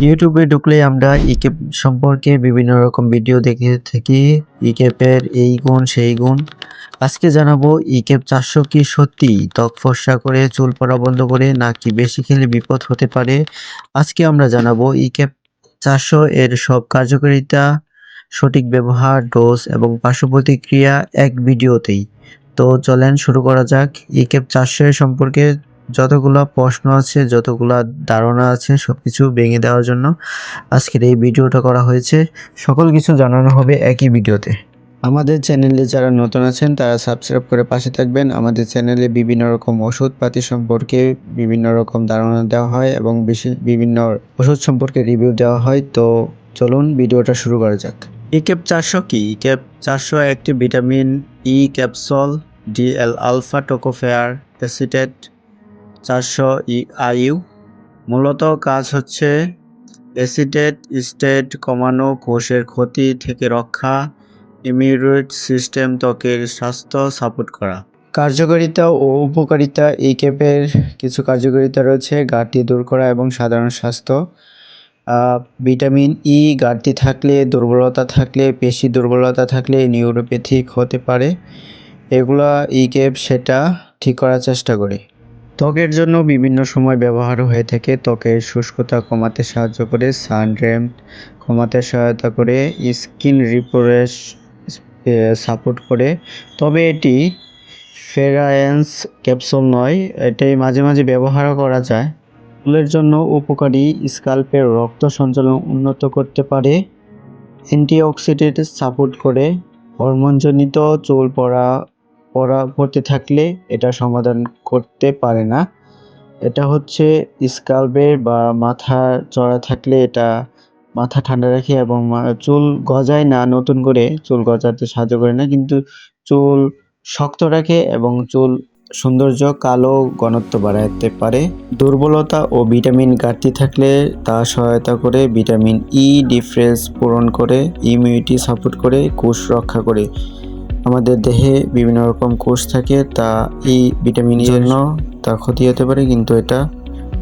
ইউটিউবে ঢুকলে আমরা ইকেপ সম্পর্কে বিভিন্ন রকম ভিডিও দেখে থাকি। ইকেপের এই গুণ সেই গুণ। আজকে জানাবো ইকেপ 400 কি সত্যি ত্বক ফর্সা করে চুল পড়া বন্ধ করে নাকি বেশি খেলে বিপদ হতে পারে। আজকে আমরা জানাবো ইকেপ 400 এর সব কার্যকারিতা, সঠিক ব্যবহার, ডোজ এবং পার্শ্ব প্রতিক্রিয়া এক ভিডিওতেই। তো চলেন শুরু করা যাক। ইকেপ 400 এর সম্পর্কে যতগুলা প্রশ্ন আছে, যতগুলা ধারণা আছে সবকিছু ভেঙে দেওয়ার জন্য আজকের এই ভিডিওটা করা হয়েছে। সকল কিছু জানানো হবে একই ভিডিওতে। আমাদের চ্যানেলে যারা নতুন আছেন তারা সাবস্ক্রাইব করে পাশে থাকবেন। আমাদের চ্যানেলে বিভিন্ন রকম ওষুধপাতি সম্পর্কে বিভিন্ন রকম ধারণা দেওয়া হয় এবং বিভিন্ন ওষুধ সম্পর্কে রিভিউ দেওয়া হয়। তো চলুন ভিডিওটা শুরু করা যাক। ইকেপ 400 কি? ইকেপ 400 একটি vitamin E capsule, DL alpha tocopheryl acetate 400 IU। মূলত কাজ হচ্ছে অ্যাসিটেট স্টেট কমানো, কোষের ক্ষতি থেকে রক্ষা, ইমিউন সিস্টেম, ত্বকের স্বাস্থ্য সাপোর্ট করা। কার্যকারিতা ও উপকারিতা। এই ক্যাপের কিছু কার্যকারিতা রয়েছে: ঘাটতি দূর করা এবং সাধারণ স্বাস্থ্য। ভিটামিন ই ঘাটতি থাকলে, দুর্বলতা থাকলে, পেশি দুর্বলতা থাকলে নিউরোপ্যাথিক হতে পারে। এগুলা ই ক্যাপ সেটা ঠিক করার চেষ্টা করে। ত্বকের জন্য বিভিন্ন সময় ব্যবহার হয়ে থাকে। ত্বকের শুষ্কতা কমাতে সাহায্য করে, সানট্যান কমাতে সহায়তা করে, স্কিন রিপোরেশ সাপোর্ট করে। তবে এটি ফেরায়েন্স ক্যাপসুল নয়, এটাই মাঝে মাঝে ব্যবহারও করা যায়। চুলের জন্য উপকারী, স্ক্যাল্পের রক্ত সঞ্চালন উন্নত করতে পারে, অ্যান্টিঅক্সিডেন্ট সাপোর্ট করে, হরমোনজনিত চুল পড়তে থাকলে এটা সমাধান করতে পারে না। এটা হচ্ছে স্ক্যাল্পের বা মাথা চড়া থাকলে এটা মাথা ঠান্ডা রাখে এবং চুল গজায় না, নতুন করে চুল গজাতে সাহায্য করে না, কিন্তু চুল শক্ত রাখে এবং চুল সৌন্দর্য কালো ঘনত্ব বাড়াতে পারে। দুর্বলতা ও ভিটামিন ঘাটতি থাকলে তা সহায়তা করে, ভিটামিন ই ডিফিসিয়েন্সি পূরণ করে, ইমিউনিটি সাপোর্ট করে, কোষ রক্ষা করে। আমাদের দেহে বিভিন্ন রকম কোষ থাকে, তা এই ভিটামিনের জন্য তা ক্ষতি হতে পারে, কিন্তু এটা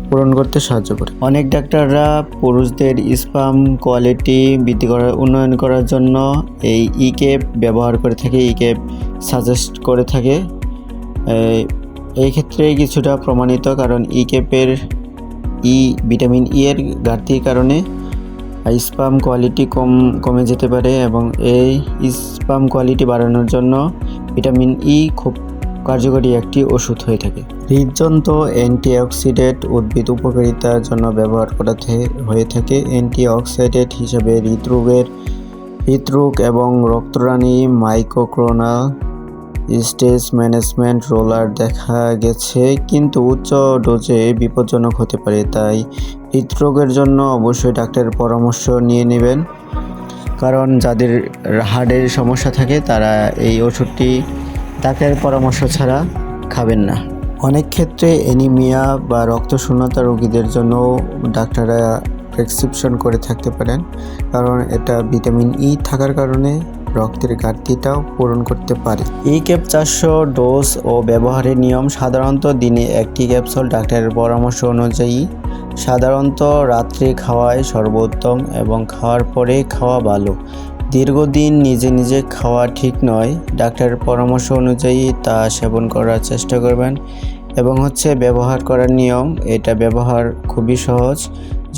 পূরণ করতে সাহায্য করে। অনেক ডাক্তাররা পুরুষদের স্পাম কোয়ালিটি বৃদ্ধি করার, উন্নয়ন করার জন্য এই ইকেপ ব্যবহার করে থাকে, ইকেপ সাজেস্ট করে থাকে। এই ক্ষেত্রে কিছুটা প্রমাণিত, কারণ ইকেপের ভিটামিন ই এর ঘাটতির কারণে স্পাম কোয়ালিটি কমে যেতে পারে এবং এই স্পাম কোয়ালিটি বাড়ানোর জন্য ভিটামিন ই খুব কার্যকরী একটি ওষুধ হয়ে থাকে। হৃদযন্ত্র অ্যান্টিঅক্সিডেন্ট উদ্ভিদ উপকারিতার জন্য ব্যবহার হয়ে থাকে। অ্যান্টিঅক্সিডেন্ট হিসেবে হৃদরোগ এবং রক্তরানী মাইক্রোক্রোনাল স্টেজ ম্যানেজমেন্ট রোলার দেখা গেছে, কিন্তু উচ্চ ডোজে বিপজ্জনক হতে পারে। তাই হৃদরোগের জন্য অবশ্যই ডাক্তারের পরামর্শ নিয়ে নেবেন, কারণ যাদের হার্টের সমস্যা থাকে তারা এই ওষুধটি ডাক্তারের পরামর্শ ছাড়া খাবেন না। অনেক ক্ষেত্রে অ্যানিমিয়া বা রক্তশূন্যতা রোগীদের জন্য ডাক্তাররা প্রেসক্রিপশন করে থাকতে পারেন, কারণ এটা ভিটামিন ই থাকার কারণে রক্তের ঘাটতিটাও পূরণ করতে পারে। ইকেপ 400 ডোজ ও ব্যবহারের নিয়ম। সাধারণত দিনে একটি ক্যাপসুল, ডাক্তারের পরামর্শ অনুযায়ী। সাধারণত রাত্রে খাওয়াই সর্বোত্তম এবং খাওয়ার পরে খাওয়া ভালো। দীর্ঘদিন নিজে নিজে খাওয়া ঠিক নয়, ডাক্তারের পরামর্শ অনুযায়ী তা সেবন করার চেষ্টা করবেন। এবং ব্যবহার করার নিয়ম, এটা ব্যবহার খুবই সহজ।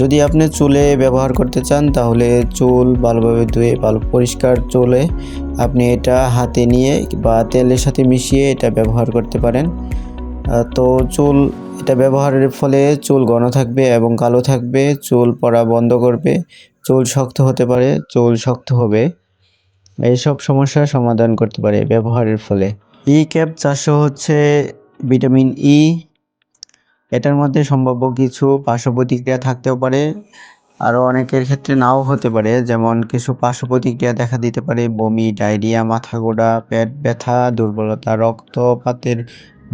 যদি আপনি চুলে ব্যবহার করতে চান তাহলে চুল ভালোভাবে ধুয়ে, ভালো পরিষ্কার চুলে আপনি এটা হাতে নিয়ে বা তেলের সাথে মিশিয়ে এটা ব্যবহার করতে পারেন। তো এটা ব্যবহারের ফলে চুল ঘন থাকবে এবং কালো থাকবে, চুল পড়া বন্ধ করবে, চুল শক্ত হতে পারে, চুল শক্ত হবে, এইসব সমস্যার সমাধান করতে পারে ব্যবহারের ফলে। ইকেপ 400 হচ্ছে ভিটামিন ই। এটার মধ্যে সম্ভাব্য কিছু পার্শ্ব প্রতিক্রিয়া থাকতেও পারে, আরও অনেকের ক্ষেত্রে নাও হতে পারে। যেমন কিছু পার্শ্ব প্রতিক্রিয়া দেখা দিতে পারে: বমি, ডায়রিয়া, মাথা ঘোরা, পেট ব্যথা, দুর্বলতা, রক্তপাতের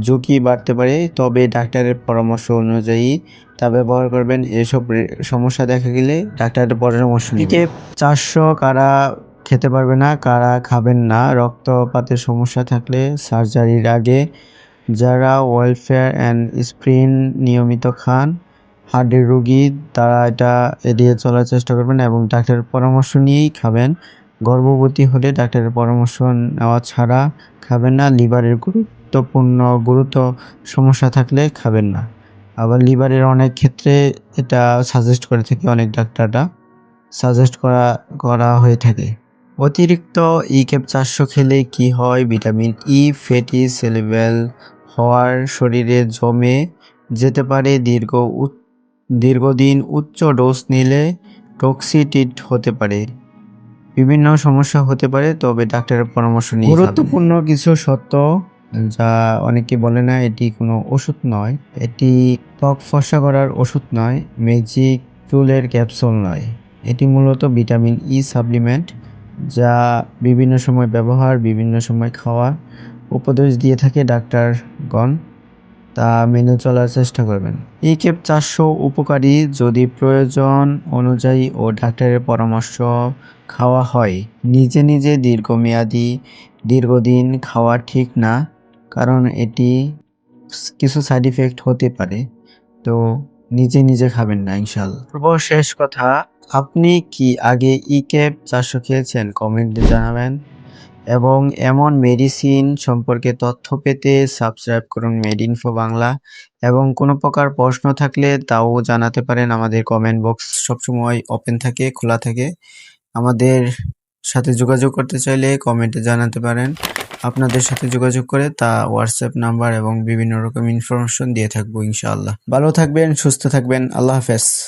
ঝুঁকি বাড়তে পারে। তবে ডাক্তারের পরামর্শ অনুযায়ী তা ব্যবহার করবেন। এসব সমস্যা দেখা গেলে ডাক্তারের পরামর্শ নিন। ইকেপ 400 কারা খেতে পারবে না, কারা খাবেন না? রক্তপাতের সমস্যা থাকলে, সার্জারির আগে, যারা ওয়েলফেয়ার অ্যান্ড স্প্রিন নিয়মিত খান, হার্টের রোগী তারা এটা এড়িয়ে চলার চেষ্টা করবেন এবং ডাক্তারের পরামর্শ নিয়েই খাবেন। গর্ভবতী হলে ডাক্তারের পরামর্শ নেওয়া ছাড়া খাবেন না। লিভারের গুরুতর সমস্যা থাকলে খাবেন না। আবার লিভারের অনেক ক্ষেত্রে এটা সাজেস্ট করে থাকে অনেক ডাক্তাররা সাজেস্ট করা হয়ে থাকে। অতিরিক্ত ইকেপ 400 খেলে কি হয়? ভিটামিন ই ফ্যাটি সলিউবল হওয়ার শরীরে জমে যেতে পারে। দীর্ঘদিন উচ্চ ডোজ নিলে টক্সিটিড হতে পারে। বিভিন্ন সমস্যা হতে পারে, তবে ডাক্তারের পরামর্শ নিয়ে খাবেন। গুরুত্বপূর্ণ কিছু সত্য যা অনেকে বলে না, এটি কোনো ওষুধ নয়, এটি ত্বক ফর্সা করার ওষুধ নয়, ম্যাজিক চুলের ক্যাপসুল নয়। এটি মূলত ভিটামিন ই সাপ্লিমেন্ট যা বিভিন্ন সময় ব্যবহার, বিভিন্ন সময় খাওয়া উপদেশ দিয়ে থাকে ডাক্তারগণ, তা মেনে চলার চেষ্টা করবেন। ইকেপ 400 উপকারী যদি প্রয়োজন অনুযায়ী ও ডাক্তারের পরামর্শ খাওয়া হয়। নিজে নিজে দীর্ঘদিন খাওয়া ঠিক না, কারণ এটি কিছু সাইড ইফেক্ট হতে পারে। তো নিজে খাবেন না ইনশাল্লাহ। সর্বশেষ কথা, আপনি কি আগে ইকেপ 400 খেয়েছেন? কমেন্টে জানাবেন। এবং এমন মেডিসিন সম্পর্কে তথ্য পেতে সাবস্ক্রাইব করুন মেড ইনফো বাংলা। এবং কোনো প্রকার প্রশ্ন থাকলে তাও জানাতে পারেন। আমাদের কমেন্ট বক্স সবসময় ওপেন থাকে, খোলা থাকে। আমাদের সাথে যোগাযোগ করতে চাইলে কমেন্টে জানাতে পারেন। আপনাদের সাথে যোগাযোগ করে তা হোয়াটসঅ্যাপ নাম্বার এবং বিভিন্ন রকম ইনফরমেশন দিয়ে থাকবো ইনশাআল্লাহ। ভালো থাকবেন, সুস্থ থাকবেন। আল্লাহ হাফেজ।